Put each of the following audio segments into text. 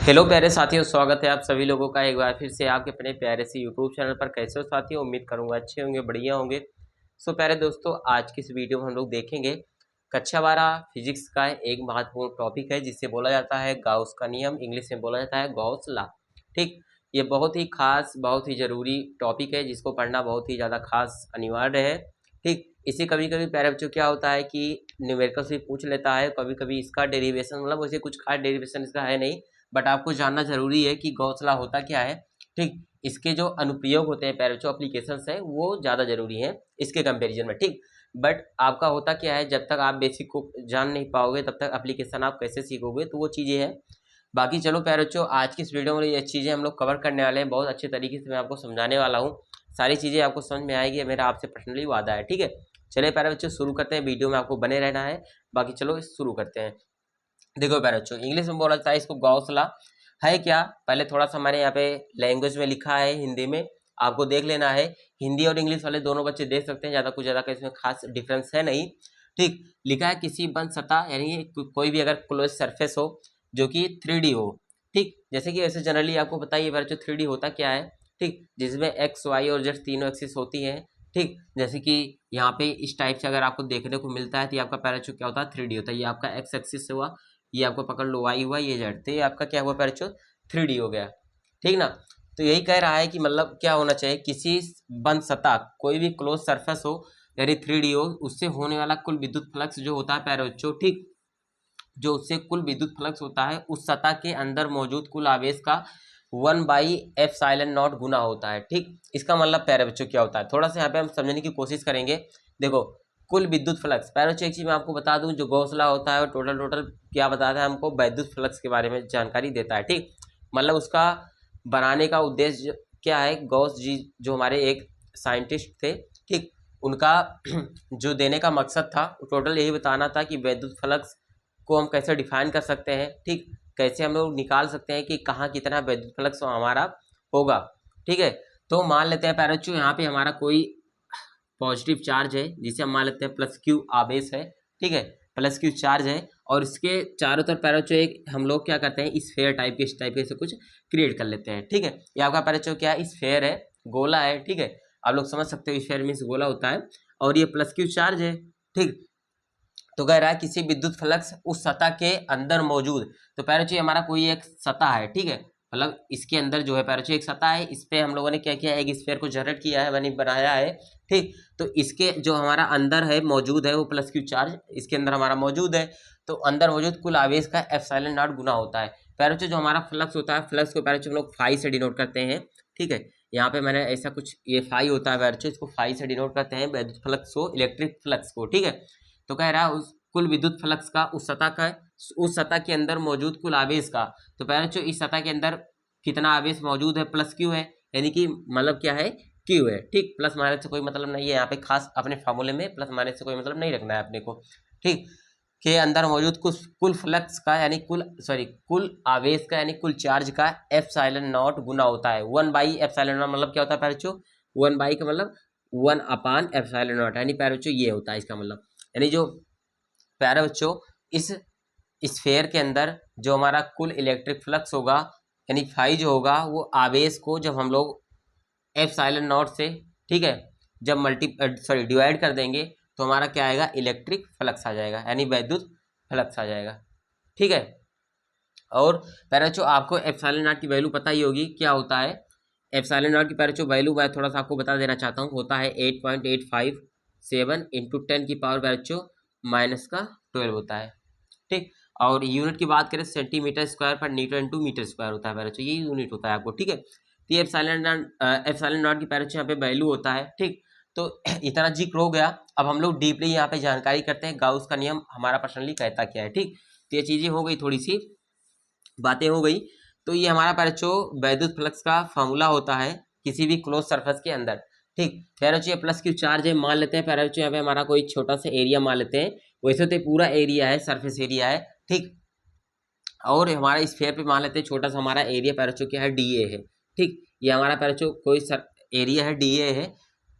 Hello प्यारे साथियों, स्वागत है आप सभी लोगों का एक बार फिर से आपके अपने प्यारे से यूट्यूब चैनल पर। कैसे हो साथियों? उम्मीद करूंगा अच्छे होंगे, बढ़िया होंगे। सो प्यारे दोस्तों, आज की इस वीडियो में हम लोग देखेंगे कक्षा 12 फिजिक्स का एक महत्वपूर्ण टॉपिक है जिसे बोला जाता है गाउस का नियम, इंग्लिश में बोला जाता है गॉस लॉ। ठीक, ये बहुत ही खास, बहुत ही जरूरी टॉपिक है जिसको पढ़ना बहुत ही ज़्यादा खास अनिवार्य है। ठीक, इसे कभी कभी प्यारे बच्चों क्या होता है कि न्यूमेरिकल्स भी पूछ लेता है, कभी कभी इसका डेरिवेशन, मतलब वैसे कुछ खास डेरिवेशन इसका है नहीं, बट आपको जानना जरूरी है कि गॉस लॉ होता क्या है। ठीक, इसके जो अनुप्रयोग होते हैं, प्यारे बच्चों एप्लीकेशंस हैं, वो ज़्यादा जरूरी हैं इसके कंपैरिजन में। ठीक, बट आपका होता क्या है, जब तक आप बेसिक को जान नहीं पाओगे तब तक एप्लीकेशन आप कैसे सीखोगे, तो वो चीज़ें हैं। बाकी चलो प्यारे बच्चों, आज की इस वीडियो में ये चीज़ें हम लोग कवर करने वाले हैं, बहुत अच्छे तरीके से मैं आपको समझाने वाला हूँ। सारी चीज़ें आपको समझ में आएगी, मेरा आपसे पर्सनली वादा है। ठीक है, चलिए प्यारे बच्चों शुरू करते हैं, वीडियो में आपको बने रहना है। बाकी चलो शुरू करते हैं। देखो प्यारे बच्चों, इंग्लिश में बोला जाता है इसको गॉस लॉ। है क्या, पहले थोड़ा सा मैंने यहाँ पे लैंग्वेज में लिखा है, हिंदी में आपको देख लेना है। हिंदी और इंग्लिश वाले दोनों बच्चे देख सकते हैं, ज़्यादा कुछ ज़्यादा का इसमें खास डिफरेंस है नहीं। ठीक, लिखा है किसी बंद सतह यानी कोई भी अगर क्लोज सरफेस हो जो कि 3D हो। ठीक, जैसे कि वैसे जनरली आपको पता ही है बच्चों 3D होता क्या है। ठीक, जिसमें एक्स वाई और जेड तीनों एक्सिस होती हैं। ठीक, जैसे कि यहाँ पे इस टाइप से अगर आपको देखने को मिलता है तो ये आपका पैराचो क्या होता है, 3D होता है। ये आपका एक्स एक्सिस हुआ, ये आपको पकड़ लो वाई हुआ, ये जेड, तो ये आपका क्या हुआ पैराचो 3D हो गया। ठीक ना, तो यही कह रहा है कि मतलब क्या होना चाहिए, किसी बंद सतह कोई भी क्लोज सरफेस हो यानी 3D हो, उससे होने वाला कुल विद्युत फ्लक्स जो होता है पैराचो, ठीक, जो उससे कुल विद्युत फ्लक्स होता है उस सतह के अंदर मौजूद कुल आवेश का 1/ε0 गुना होता है। ठीक, इसका मतलब प्यारे बच्चों क्या होता है, थोड़ा सा यहाँ पे हम समझने की कोशिश करेंगे। देखो, कुल विद्युत फ्लक्स, प्यारे बच्चों एक चीज मैं आपको बता दूं, जो गॉस लॉ होता है वो टोटल क्या बताता है हमको, वैद्युत फ्लक्स के बारे में जानकारी देता है। ठीक, मतलब उसका बनाने का उद्देश्य क्या है, गॉस जी जो हमारे एक साइंटिस्ट थे, ठीक, उनका जो देने का मकसद था टोटल यही बताना था कि वैद्युत फ्लक्स को हम कैसे डिफाइन कर सकते हैं। ठीक, कैसे हम लोग निकाल सकते हैं कि कहाँ कितना विद्युत फ्लक्स हमारा होगा। ठीक है, तो मान लेते हैं प्यारे बच्चों यहाँ पे हमारा कोई पॉजिटिव चार्ज है जिसे हम मान लेते हैं प्लस क्यू आवेश है। ठीक है, प्लस क्यू चार्ज है और इसके चारों तरफ पैरा बच्चों एक हम लोग क्या करते हैं, स्फेयर टाइप के, इस टाइप के से कुछ क्रिएट कर लेते हैं। ठीक है, ये आपका पैरा बच्चों क्या है, स्फेयर है, गोला है। ठीक है, आप लोग समझ सकते हो स्फेयर मीन्स गोला होता है, और ये प्लस क्यू चार्ज है। ठीक, तो कह रहा है किसी विद्युत फ्लक्स उस सतह के अंदर मौजूद, तो पैरोची हमारा कोई एक सतह है। ठीक है, मतलब इसके अंदर जो है पैरोची एक सतह है, इस पे हम लोगों ने क्या किया, एक स्फीयर को जनरेट किया है, बनी बनाया है। ठीक, तो इसके जो हमारा अंदर है मौजूद है वो प्लस क्यू चार्ज इसके अंदर हमारा मौजूद है, तो अंदर मौजूद कुल आवेश का ε0 गुना होता है। पैरोची जो हमारा फ्लक्स होता है, फ्लक्स को पैरोची हम लोग फाई से डिनोट करते हैं। ठीक है, यहाँ पे मैंने ऐसा कुछ, ये फाई होता है पैरोची, इसको फाई से डिनोट करते हैं विद्युत फ्लक्स को, इलेक्ट्रिक फ्लक्स को। ठीक है, तो कह रहा है उस कुल विद्युत फ्लक्स का उस सतह के अंदर मौजूद कुल आवेश का, तो पहले इस सतह के अंदर कितना आवेश मौजूद है, प्लस क्यू है, यानी कि मतलब क्या है, क्यू है। ठीक, प्लस माइनस से कोई मतलब नहीं है यहाँ पे, खास अपने फार्मूले में प्लस माइनस से कोई मतलब नहीं रखना है अपने को। ठीक, के अंदर मौजूद कुल फ्लक्स का यानी कुल आवेश का यानी कुल चार्ज का ε0 गुना होता है 1/ε0, मतलब क्या होता है पैरचो, 1 का मतलब 1/ε0, यानी पैरचो ये होता है इसका मतलब। यानी जो प्यारे बच्चों, इस स्फेयर के अंदर जो हमारा कुल इलेक्ट्रिक फ्लक्स होगा यानी फाई जो होगा, वो आवेश को जब हम लोग ε0 से, ठीक है, जब डिवाइड कर देंगे तो हमारा क्या आएगा, इलेक्ट्रिक फ्लक्स आ जाएगा, यानी वैद्युत फ्लक्स आ जाएगा। ठीक है, और प्यारे बच्चों आपको ε0 की वैल्यू पता ही होगी क्या होता है। ε0 की प्यारे बच्चों वैल्यू मैं थोड़ा सा आपको बता देना चाहता हूँ, होता है 8.857 इंटू 10 की पावर प्यारे बच्चों -12 होता है। ठीक, और यूनिट की बात करें सेंटीमीटर स्क्वायर पर न्यूटन इंटू मीटर स्क्वायर होता है प्यारे बच्चों, ये यूनिट होता है आपको। ठीक है, तो ये ε0 की प्यारे बच्चों यहाँ पे वैल्यू होता है। ठीक, तो इतना जिक्र हो गया, अब हम लोग डीपली यहाँ पे जानकारी करते हैं गाउस का नियम हमारा पर्सनली कहता क्या है। ठीक, तो ये चीज़ें हो गई, थोड़ी सी बातें हो गई। तो ये हमारा पैरचो वैद्युत फ्लक्स का फॉर्मूला होता है किसी भी क्लोज सरफेस के अंदर। ठीक, पैरचो ये प्लस क्यू चार्ज है, मान लेते हैं पैरचो यहाँ पे हमारा कोई छोटा सा एरिया मान लेते हैं, वैसे तो पूरा एरिया है, सरफेस एरिया है। ठीक, और हमारा स्फीयर पे मान लेते हैं छोटा सा हमारा एरिया पैरचो क्या है, डीए है। ठीक, ये हमारा पैरचो कोई एरिया है, डीए है।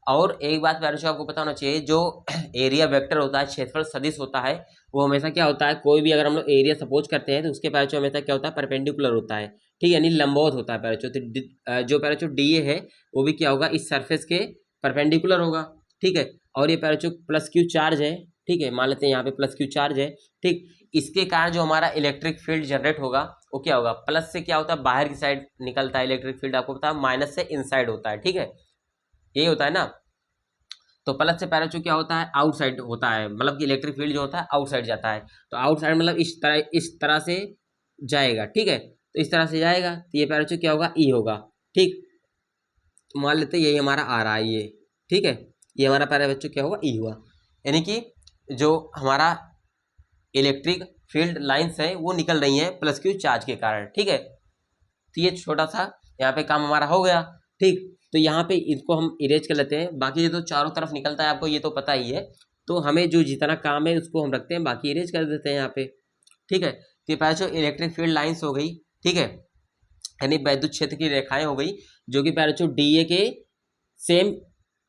और एक बात पैरचो आपको पता होना चाहिए, जो एरिया वेक्टर होता है, क्षेत्रफल सदिश होता है, वो हमेशा क्या होता है, कोई भी अगर हम लोग एरिया सपोज करते हैं तो उसके पैराचो हमेशा क्या होता है, परपेंडिकुलर होता है, ठीक है, यानी लंबवत होता है पैराचो। तो जो पैराचो डी ए है वो भी क्या होगा, इस सरफेस के परपेंडिकुलर होगा, ठीक है। और ये पैराचो प्लस क्यू चार्ज है, ठीक है, मान लेते हैं यहाँ पे प्लस क्यू चार्ज है, ठीक। इसके कारण जो हमारा इलेक्ट्रिक फील्ड जनरेट होगा वो क्या होगा, प्लस से क्या होता है, बाहर की साइड निकलता है इलेक्ट्रिक फील्ड, आपको पता है, माइनस से इनसाइड होता है, ठीक है, यही होता है ना। तो प्लस से पैराचू क्या होता है, आउटसाइड होता है, मतलब कि इलेक्ट्रिक फील्ड जो होता है आउटसाइड जाता है। तो आउटसाइड मतलब इस तरह से जाएगा, ठीक है, तो इस तरह से जाएगा तो ये पैराचू क्या होगा, ई होगा, ठीक। तो मान लेते हैं यही हमारा आ रहा है ये, ठीक है, ये हमारा पैराचू क्या होगा, ई हुआ, यानी कि जो हमारा इलेक्ट्रिक फील्ड लाइंस है वो निकल रही हैं प्लस क्यू चार्ज के कारण, ठीक है। तो ये छोटा सा यहाँ पे काम हमारा हो गया, ठीक। तो यहाँ पे इसको हम इरेज कर लेते हैं, बाकी ये तो चारों तरफ निकलता है, आपको ये तो पता ही है। तो हमें जो जितना काम है उसको हम रखते हैं, बाकी इरेज कर देते हैं यहाँ पे, ठीक है। तो ये पैराचो इलेक्ट्रिक फील्ड लाइंस हो गई, ठीक है, यानी वैद्युत क्षेत्र की रेखाएं हो गई, जो कि पैराचो डीए के सेम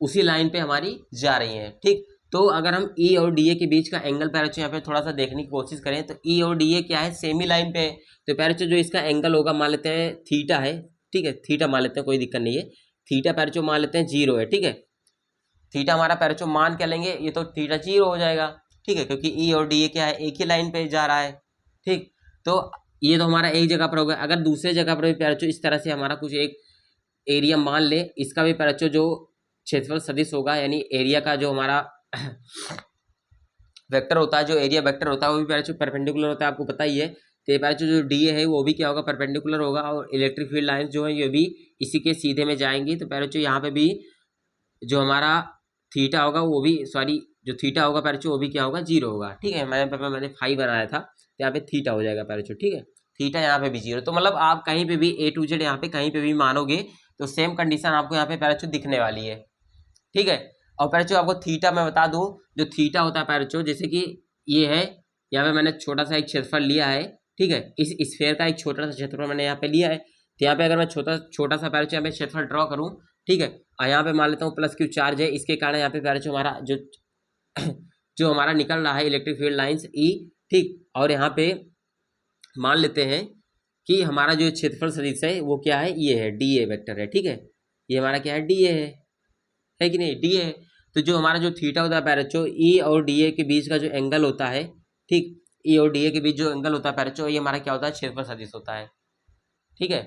उसी लाइन पे हमारी जा रही हैं, ठीक। तो अगर हम ई और डी ए के बीच का एंगल पैराचो यहाँ पे थोड़ा सा देखने की कोशिश करें तो ई और डी ए क्या है, सेम ही लाइन पे है। तो पैराचो जो इसका एंगल होगा मान लेते हैं थीटा है, ठीक है, थीटा मान लेते हैं, कोई दिक्कत नहीं है, थीटा पैराचो मान लेते हैं 0 है, ठीक है। थीटा हमारा पैराचो मान क्या लेंगे, ये तो थीटा 0 हो जाएगा, ठीक है, क्योंकि ई और डी ए क्या है, एक ही लाइन पे जा रहा है, ठीक। तो ये तो हमारा एक जगह पर हो गया। अगर दूसरे जगह पर भी पैराचो इस तरह से हमारा कुछ एक एरिया मान ले, इसका भी पैराचो जो क्षेत्रफल सदिश होगा, यानी एरिया का जो हमारा वेक्टर होता है, जो एरिया वेक्टर होता है वो भी पैराचो परपेंडिकुलर होता है, आपको पता ही है। तो ये पैराचो जो डी ए है वो भी क्या होगा, परपेंडिकुलर होगा, और इलेक्ट्रिक फील्ड लाइंस जो है ये भी इसी के सीधे में जाएंगी। तो पैराचो यहाँ पे भी जो हमारा थीटा होगा वो भी, सॉरी, जो थीटा होगा पैराचो वो भी क्या होगा, 0 होगा, ठीक है। मैंने 5 बनाया था, तो यहाँ पे थीटा हो जाएगा पैराचो, ठीक है, थीटा यहाँ पे भी 0। तो मतलब आप कहीं पे भी A to Z यहाँ पे कहीं पे भी मानोगे तो सेम कंडीशन आपको यहाँ पे पैराचो दिखने वाली है, ठीक है। और पैराचो आपको थीटा मैं बता दूं, जो थीटा होता है पैराचो, जैसे कि ये है, यहाँ पे मैंने छोटा सा एक क्षेत्रफल लिया है, ठीक है, इस स्फेयर का एक छोटा सा क्षेत्रफल मैंने यहाँ पे लिया है। तो यहाँ पे अगर मैं छोटा सा पैराचो यहाँ पे क्षेत्रफल ड्रॉ करूँ, ठीक है, और यहाँ पे मान लेता हूँ प्लस क्यू चार्ज है, इसके कारण यहाँ पे पैराचो हमारा जो जो हमारा निकल रहा है इलेक्ट्रिक फील्ड लाइंस ई, ठीक। और यहाँ पे मान लेते हैं कि हमारा जो क्षेत्रफल सदिश है वो क्या है, ये है, डी ए वेक्टर है, ठीक है, ये हमारा क्या है, डी ए है कि नहीं, डी ए। तो जो हमारा जो थीटा होता है पैराचो, ई और डी ए के बीच का जो एंगल होता है, ठीक, ई और डी ए के बीच जो एंगल होता है पैराचो, ये हमारा क्या होता है, क्षेत्रफल सदिश होता है, ठीक है।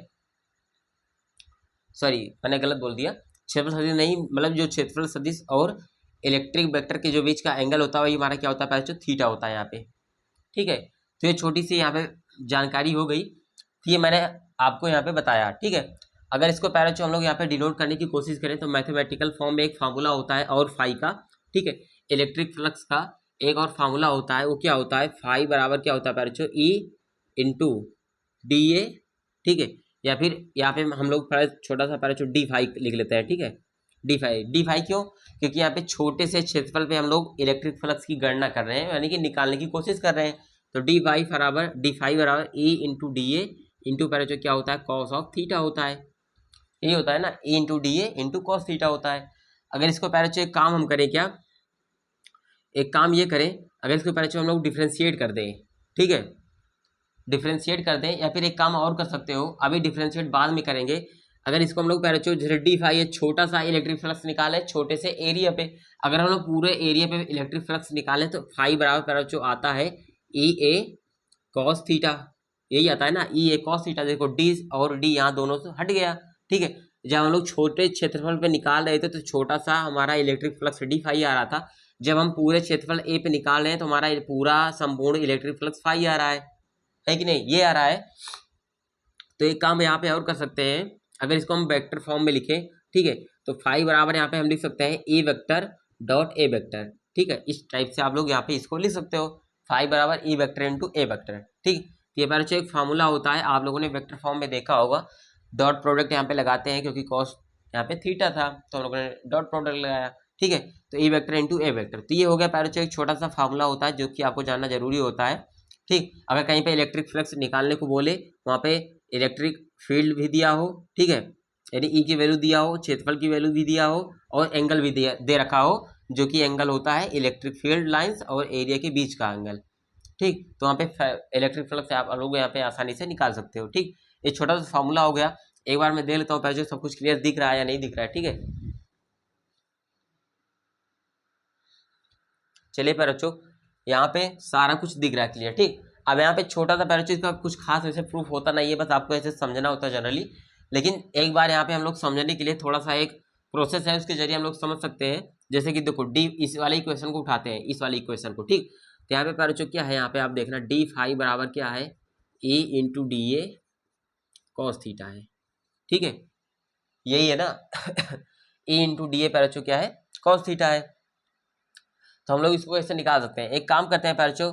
सॉरी, मैंने गलत बोल दिया, क्षेत्रफल सदिश नहीं, मतलब जो क्षेत्रफल सदिश और इलेक्ट्रिक वेक्टर के जो बीच का एंगल होता है ये हमारा क्या होता है पैराचो, थीटा होता है यहाँ पे, ठीक है। तो ये छोटी सी यहाँ पे जानकारी हो गई, तो ये मैंने आपको यहाँ पे बताया, ठीक है। अगर इसको पैराचो हम लोग यहाँ पे डिनोट करने की कोशिश करें तो मैथमेटिकल फॉर्म में एक फार्मूला होता है और फाई का, ठीक है, इलेक्ट्रिक फ्लक्स का एक और फार्मूला होता है, वो क्या होता है, फाई बराबर क्या होता है पैराचो, ई इंटू डी ए, ठीक है, या फिर यहाँ पे हम लोग छोटा सा पैराचो डी फाई लिख लेते हैं, ठीक है, डी फाई क्यों, क्योंकि यहाँ पे छोटे से क्षेत्रफल पे हम लोग इलेक्ट्रिक फ्लक्स की गणना कर रहे हैं, यानी कि निकालने की कोशिश कर रहे हैं। तो डी फाई बराबर E into D A into पैराचो क्या होता है, कॉस ऑफ थीटा होता है, यही होता है ना, A into D A into cos theta होता है। अगर इसको पैराचो एक काम हम करें, क्या एक काम ये करें, अगर इसको पैराचो हम लोग डिफ्रेंशिएट कर दें, ठीक है, डिफ्रेंशिएट कर दें, या फिर एक काम और कर सकते हो, अभी डिफ्रेंशिएट बाद में करेंगे। अगर इसको हम लोग पैराचो जैसे डी फाई है, छोटा सा इलेक्ट्रिक फ्लक्स निकाले छोटे से एरिया पे, अगर हम लोग पूरे एरिया पे इलेक्ट्रिक फ्लक्स निकालें तो फाई बराबर पैराचो आता है ई ए कॉस थीटा, यही आता है ना, ई ए कॉस थीटा। देखो डी और डी यहाँ दोनों से हट गया, ठीक है। जब हम लोग छोटे क्षेत्रफल पे निकाल रहे थे तो छोटा सा हमारा इलेक्ट्रिक फ्लक्स डी फाई आ रहा था, जब हम पूरे क्षेत्रफल ए पे निकाल रहे हैं तो हमारा पूरा संपूर्ण इलेक्ट्रिक फ्लक्स फाई आ रहा है कि नहीं, ये आ रहा है। तो एक काम यहाँ पे और कर सकते हैं, अगर इसको हम वेक्टर फॉर्म में लिखें, ठीक है, तो फाई बराबर यहाँ पे हम लिख सकते हैं ए वेक्टर डॉट ए वेक्टर, ठीक है, इस टाइप से आप लोग यहाँ पे इसको लिख सकते हो, फाई बराबर ई वेक्टर इंटू ए वेक्टर, ठीक। ये पैराचो एक फार्मूला होता है, आप लोगों ने वेक्टर फॉर्म में देखा होगा, डॉट प्रोडक्ट यहाँ पे लगाते हैं क्योंकि कॉस यहाँ पे थीटा था तो हम लोगों ने डॉट प्रोडक्ट लगाया, ठीक है। तो ई वेक्टर इंटू ए वेक्टर, तो ये हो गया पैराचो एक छोटा सा फार्मूला होता है जो कि आपको जानना जरूरी होता है, ठीक। अगर कहीं पे इलेक्ट्रिक फ्लक्स निकालने को बोले, वहाँ पे इलेक्ट्रिक फील्ड भी दिया हो, ठीक है, यानी ई की वैल्यू दिया हो, क्षेत्रफल की वैल्यू भी दिया हो, और एंगल भी दे रखा हो, जो कि एंगल होता है इलेक्ट्रिक फील्ड लाइंस और एरिया के बीच का एंगल, ठीक। तो वहाँ पे इलेक्ट्रिक फ्लक्स आप लोग यहाँ पे आसानी से निकाल सकते हो। ठीक, ये छोटा सा फॉर्मूला हो गया। एक बार मैं देख लेता हूँ पैरों सब कुछ क्लियर दिख रहा है या नहीं दिख रहा है। ठीक है, चलिए पैरों यहाँ पे सारा कुछ दिख रहा है क्लियर। ठीक, अब यहाँ पे छोटा सा पैरों का कुछ खास वैसे प्रूफ होता नहीं है, बस आपको ऐसे समझना होता है जनरली। लेकिन एक बार यहाँ पे हम लोग समझने के लिए थोड़ा सा एक प्रोसेस है, उसके जरिए हम लोग समझ सकते हैं। जैसे कि देखो डी, इस वाले इक्वेशन को उठाते हैं, इस वाले इक्वेशन को। ठीक, तो यहाँ पे पैरों क्या है, यहाँ पे आप देखना डी फाई बराबर क्या है, A into D A cos theta है। ठीक है, यही है ना ए इंटू डी ए पैरों क्या है, कॉस थीटा है। तो हम लोग इसको ऐसे निकाल सकते हैं। एक काम करते हैं पैरों,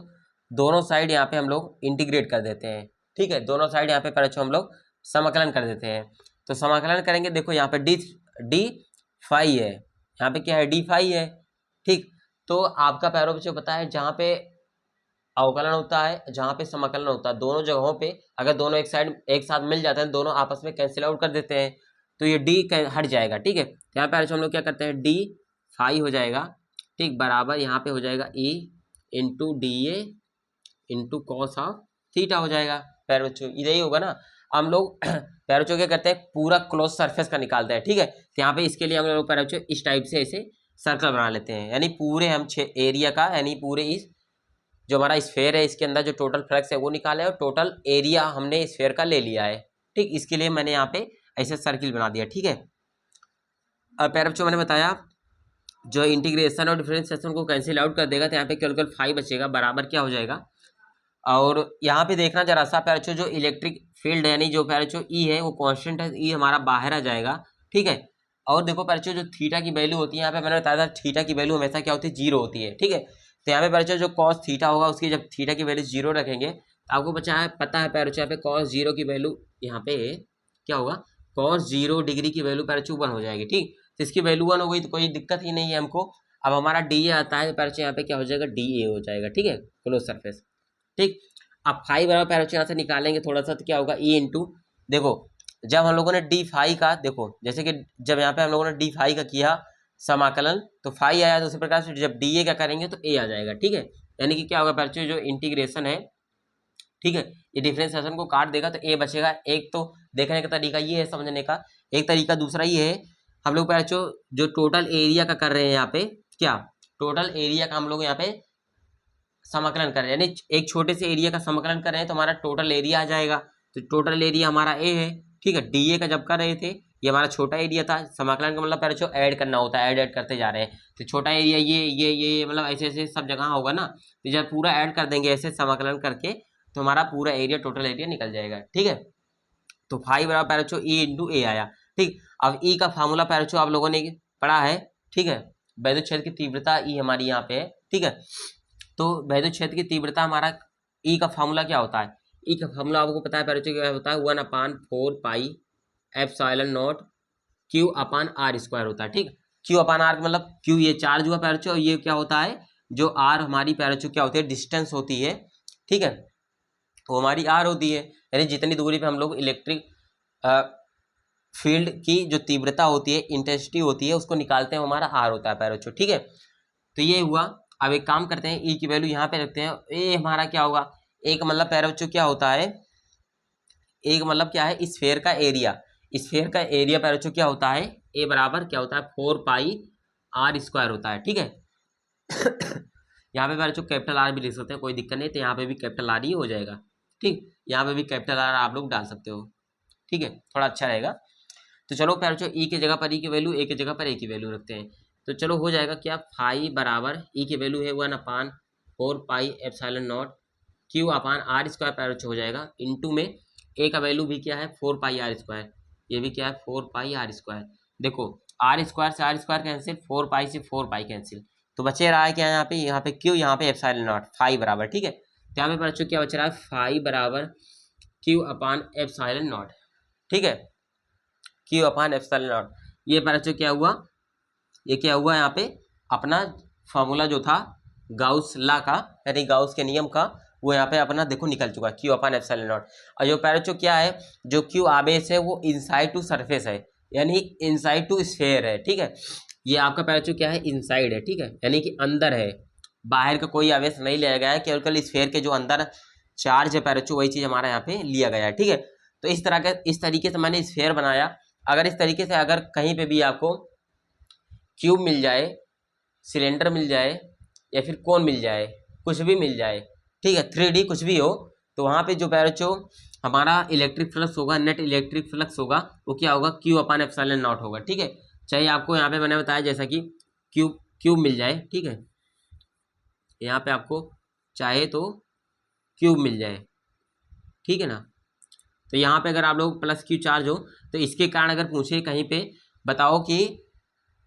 दोनों साइड यहाँ पे हम लोग इंटीग्रेट कर देते हैं। ठीक है, दोनों साइड यहाँ पे पैरों हम लोग समाकलन कर देते हैं। तो समाकलन करेंगे, देखो यहाँ पे डी फाई है, यहाँ पे क्या है, डी फाई है। ठीक, तो आपका पैरों बच्चों पता है, जहाँ पे अवकलन होता है, जहाँ पे समाकलन होता है, दोनों जगहों पे अगर दोनों एक साइड एक साथ मिल जाते हैं, दोनों आपस में कैंसिल आउट कर देते हैं, तो ये डी हट जाएगा। ठीक है, यहाँ पे हम लोग क्या करते हैं, डी फाई हो जाएगा। ठीक, बराबर यहाँ पे हो जाएगा ई into D A into cos of theta हो जाएगा। पैर बच्चों यही होगा ना। हम लोग पैर बच्चों क्या करते हैं, पूरा क्लोज सरफेस का निकालते हैं। ठीक है, तो यहाँ पे इसके लिए हम लोग पैर बच्चों इस टाइप से ऐसे सर्कल बना लेते हैं, यानी पूरे हम एरिया का, यानी पूरे इस जो हमारा स्फेयर है इसके अंदर जो टोटल फ्लक्स है वो निकाले, और टोटल एरिया हमने स्फेयर का ले लिया है। ठीक, इसके लिए मैंने यहाँ पे ऐसे सर्किल बना दिया। ठीक है, अब पैर बच्चों मैंने बताया जो इंटीग्रेशन और डिफरेंशिएशन को कैंसिल आउट कर देगा, तो यहाँ पे केवल 5 बचेगा, बराबर क्या हो जाएगा। और यहाँ पे देखना जरा सा पैरों, जो इलेक्ट्रिक फील्ड है, यानी जो पैरों ई है वो कांस्टेंट है, ई हमारा बाहर आ जाएगा। ठीक है, और देखो पैरों जो थीटा की वैल्यू होती है, यहाँ पे मैंने बताया था थीटा की वैल्यू हमेशा क्या होती है, 0 होती है। ठीक है, तो यहाँ पे पैरों जो कॉस थीटा होगा उसकी जब थीटा की वैल्यू 0 रखेंगे, तो आपको पता है पैरों यहाँ पे कॉस 0 की वैल्यू यहाँ पे क्या होगा, कॉस 0 डिग्री की वैल्यू पैरों 1 हो जाएगी। ठीक, तो इसकी वैल्यू 1 हो गई तो कोई दिक्कत ही नहीं है हमको। अब हमारा डी ए आता है, पैरों यहाँ पे क्या हो जाएगा, डी ए हो जाएगा। ठीक है, क्लोज सरफेस। ठीक, अब फाई बराबर पैरों यहाँ से निकालेंगे थोड़ा सा, तो क्या होगा, ई इंटू, देखो जब हम लोगों ने डी फाई का, देखो जैसे कि जब यहाँ पे हम लोगों ने डी फाई का किया समाकलन तो फाई आया, तो उसी प्रकार से जब डी ए का करेंगे तो ए आ जाएगा। ठीक है, यानी कि क्या होगा पैरों, जो इंटीग्रेशन है, ठीक है, ये डिफरेंशिएशन को काट देगा तो ए बचेगा। एक तो देखने का तरीका ये है समझने का, एक तरीका दूसरा ये है, हम लोग पैरों जो टोटल एरिया का कर रहे हैं यहाँ पे, क्या टोटल एरिया का हम लोग यहाँ पे समाकलन कर रहे हैं, यानी एक छोटे से एरिया का समाकलन कर रहे हैं, तो हमारा टोटल एरिया आ जाएगा। तो टोटल एरिया हमारा ए है। ठीक है, डी ए का जब कर रहे थे ये हमारा छोटा एरिया था, समाकलन का मतलब पैरों ऐड करना होता है, ऐड करते जा रहे हैं, तो छोटा एरिया ये मतलब ऐसे ऐसे सब जगह होगा ना, तो जब पूरा ऐड कर देंगे ऐसे समाकलन करके, तो हमारा पूरा एरिया टोटल एरिया निकल जाएगा। ठीक है, तो फाइव बराबर पैरों ई इंटू ए आया। ठीक, अब ई का फार्मूला पैरों आप लोगों ने पढ़ा है। ठीक है, वैद्युत क्षेत्र की तीव्रता ई हमारी यहाँ पे है। ठीक है, तो वैद्युत क्षेत्र की तीव्रता हमारा ई का फार्मूला क्या होता है, ई का फार्मूला आपको पता है पैरों क्या होता है, 1/4 pi epsilon naught Q upon R square होता है। ठीक, क्यू अपान आर मतलब क्यू ये चार्ज हुआ पैरों, और ये क्या होता है, जो आर हमारी पैरों क्या होती है, डिस्टेंस होती है। ठीक है, वो हमारी आर होती है, यानी जितनी दूरी पे हम लोग इलेक्ट्रिक फील्ड की जो तीव्रता होती है, इंटेंसिटी होती है, उसको निकालते हैं, हमारा आर होता है पैरों। ठीक है, तो ये हुआ। अब एक काम करते हैं, ई की वैल्यू यहाँ पे रखते हैं, ए हमारा क्या होगा, एक मतलब पैरों क्या होता है, एक मतलब क्या है, स्फेयर का एरिया, स्फेयर का एरिया पैरों क्या होता है, ए बराबर क्या होता है, 4 पाई आर स्क्वायर होता है। ठीक है यहाँ पे पैरों कैपिटल आर भी लिख सकते हैं, कोई दिक्कत नहीं, तो यहाँ पे भी कैपिटल आर ही हो जाएगा। ठीक, यहाँ पे भी कैपिटल आर आप लोग डाल सकते हो। ठीक है, थोड़ा अच्छा रहेगा। तो चलो पैरों ई की जगह पर ई की वैल्यू, ए की जगह पर ए की वैल्यू रखते हैं, तो चलो हो जाएगा क्या, फाई बराबर ई की वैल्यू है 1/4 pi epsilon naught Q upon R square पैरों हो जाएगा, इंटू में ए का वैल्यू भी क्या है 4 पाई आर स्क्वायर, ये भी क्या है 4 पाई आर स्क्वायर। देखो आर स्क्वायर से आर स्क्वायर कैंसिल, 4 पाई से 4 पाई कैंसिल, तो बचे रहा है क्या यहाँ पे क्यू, यहाँ पे एप्सिलॉन नॉट, फाई बराबर। ठीक है, तो यहाँ पे पैरों क्या बच रहा है, फाई बराबर क्यू अपान एप्सिलॉन नॉट। ठीक है, क्यू अपान एप्सिलॉन नॉट, ये पैरों क्या हुआ, ये क्या हुआ, यहाँ पे अपना फॉर्मूला जो था गाउस ला का, यानी गाउस के नियम का, वो यहाँ पे अपना देखो निकल चुका, क्यू अपान एप्सिलॉन नॉट। और जो पैरों क्या है, जो क्यू आबेस है वो इनसाइड टू सरफेस है, यानी इनसाइड टू स्फेयर है। ठीक है, ये आपका पैरों क्या है, इनसाइड है। ठीक है, यानी कि अंदर है, बाहर का कोई आवेश नहीं लिया गया है, केवल स्फीयर के जो अंदर चार्ज है पैरोचो वही चीज़ हमारा यहाँ पे लिया गया है। ठीक है, तो इस तरीके से मैंने स्फीयर बनाया। अगर इस तरीके से अगर कहीं पे भी आपको क्यूब मिल जाए, सिलेंडर मिल जाए या फिर कोन मिल जाए, कुछ भी मिल जाए, ठीक है, 3D कुछ भी हो, तो वहाँ पे जो पैरोचो हमारा इलेक्ट्रिक फ्लक्स होगा, नेट इलेक्ट्रिक फ्लक्स होगा, वो क्या होगा, क्यू अपान एप्सिलॉन नॉट होगा। ठीक है, चाहे आपको यहाँ पे मैंने बताया जैसा कि क्यूब मिल जाए, ठीक है, यहाँ पे आपको चाहे तो क्यूब मिल जाए, ठीक है ना, तो यहाँ पे अगर आप लोग प्लस क्यू चार्ज हो तो इसके कारण अगर पूछे कहीं पे बताओ कि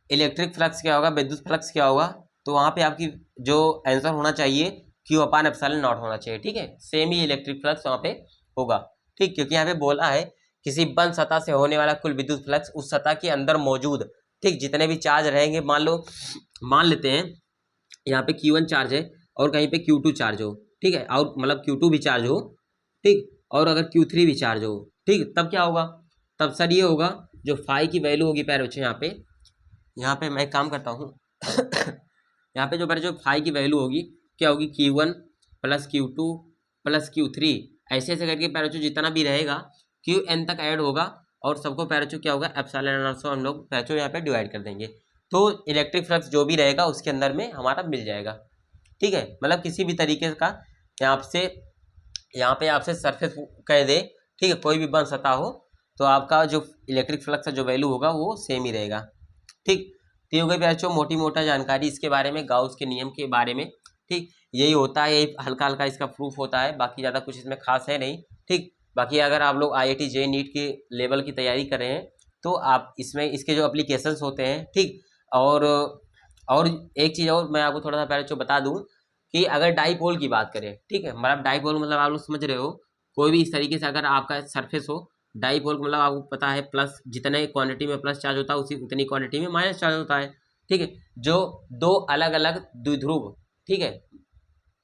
इलेक्ट्रिक फ्लक्स क्या होगा, विद्युत फ्लक्स क्या होगा, तो वहाँ पे आपकी जो आंसर होना चाहिए क्यू अपान एप्सिलॉन नॉट होना चाहिए। ठीक है, सेम ही इलेक्ट्रिक फ्लक्स वहाँ पे होगा। ठीक, क्योंकि यहाँ पे बोला है किसी बंद सतह से होने वाला कुल विद्युत फ्लक्स उस सतह के अंदर मौजूद, ठीक, जितने भी चार्ज रहेंगे, मान लेते हैं यहाँ पे Q1 चार्ज है और कहीं पे Q2 चार्ज हो, ठीक है, और मतलब Q2 भी चार्ज हो, ठीक, और अगर Q3 भी चार्ज हो, ठीक, तब क्या होगा, तब सर ये होगा जो फाई की वैल्यू होगी पैरोचे यहाँ पे मैं काम करता हूँ यहाँ पे जो पैरोचे फाई की वैल्यू होगी क्या होगी, Q1 plus Q2 plus Q3, ऐसे ऐसे करके पैरोचे जितना भी रहेगा Qn तक ऐड होगा और सबको पैरोचे क्या होगा, एप्सिलॉन नॉट से हम लोग पैरोचे यहाँ पे डिवाइड कर देंगे, तो इलेक्ट्रिक फ्लक्स जो भी रहेगा उसके अंदर में हमारा मिल जाएगा। ठीक है, मतलब किसी भी तरीके का यहाँ पे आपसे सरफेस कह दे, ठीक है, कोई भी बंद सतह हो, तो आपका जो इलेक्ट्रिक फ्लक्स का जो वैल्यू होगा वो सेम ही रहेगा। ठीक, तो ये हो गई बच्चों मोटी मोटा जानकारी इसके बारे में, गाउस के नियम के बारे में। ठीक, यही होता है, यही हल्का हल्का इसका प्रूफ होता है, बाकी ज़्यादा कुछ इसमें खास है नहीं। ठीक, बाकी अगर आप लोग IIT JEE नीट के लेवल की तैयारी कर रहे हैं तो आप इसमें इसके जो एप्लीकेशंस होते हैं, ठीक, और एक चीज़ और मैं आपको थोड़ा सा पहले जो बता दूं कि अगर डाईपोल की बात करें, ठीक है, मतलब डाईपोल मतलब आप लोग समझ रहे हो, कोई भी इस तरीके से अगर आपका सरफेस हो, डाईपोल मतलब आपको पता है प्लस जितने क्वांटिटी में प्लस चार्ज होता है उसी उतनी क्वांटिटी में माइनस चार्ज होता है। ठीक है, जो दो अलग अलग द्विध्रुव, ठीक है,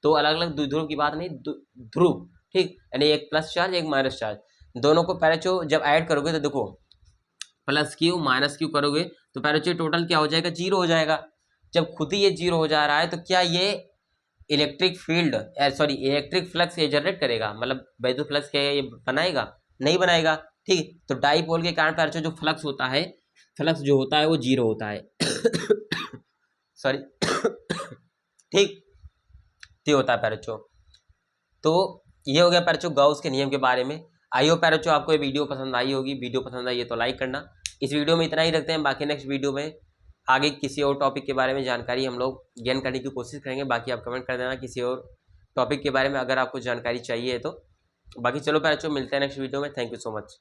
दो अलग अलग द्विध्रुव की बात नहीं, ध्रुव, ठीक, यानी एक प्लस चार्ज एक माइनस चार्ज, दोनों को पैरेचो जब ऐड करोगे तो देखो प्लस क्यू माइनस क्यू करोगे तो पैरेचो टोटल क्या हो जाएगा, जीरो हो जाएगा। जब खुद ही ये जीरो हो जा रहा है तो क्या ये electric field sorry electric flux ये जनरेट करेगा, मतलब वैद्युत फ्लक्स क्या ये बनाएगा, नहीं बनाएगा। ठीक, तो डाईपोल के कारण पैरेचो जो फ्लक्स होता है, फ्लक्स जो होता है वो जीरो होता है सॉरी ठीक, ये होता है पैरेचो। तो ये हो गया पैरेचो गाउस के नियम के बारे में। आई होप पैरेचो आपको ये वीडियो पसंद आई होगी, वीडियो पसंद आई है तो लाइक करना। इस वीडियो में इतना ही रखते हैं, बाकी नेक्स्ट वीडियो में आगे किसी और टॉपिक के बारे में जानकारी हम लोग गेन करने की कोशिश करेंगे। बाकी आप कमेंट कर देना किसी और टॉपिक के बारे में अगर आपको जानकारी चाहिए है तो। बाकी चलो पैरेचो मिलते हैं नेक्स्ट वीडियो में, थैंक यू सो मच।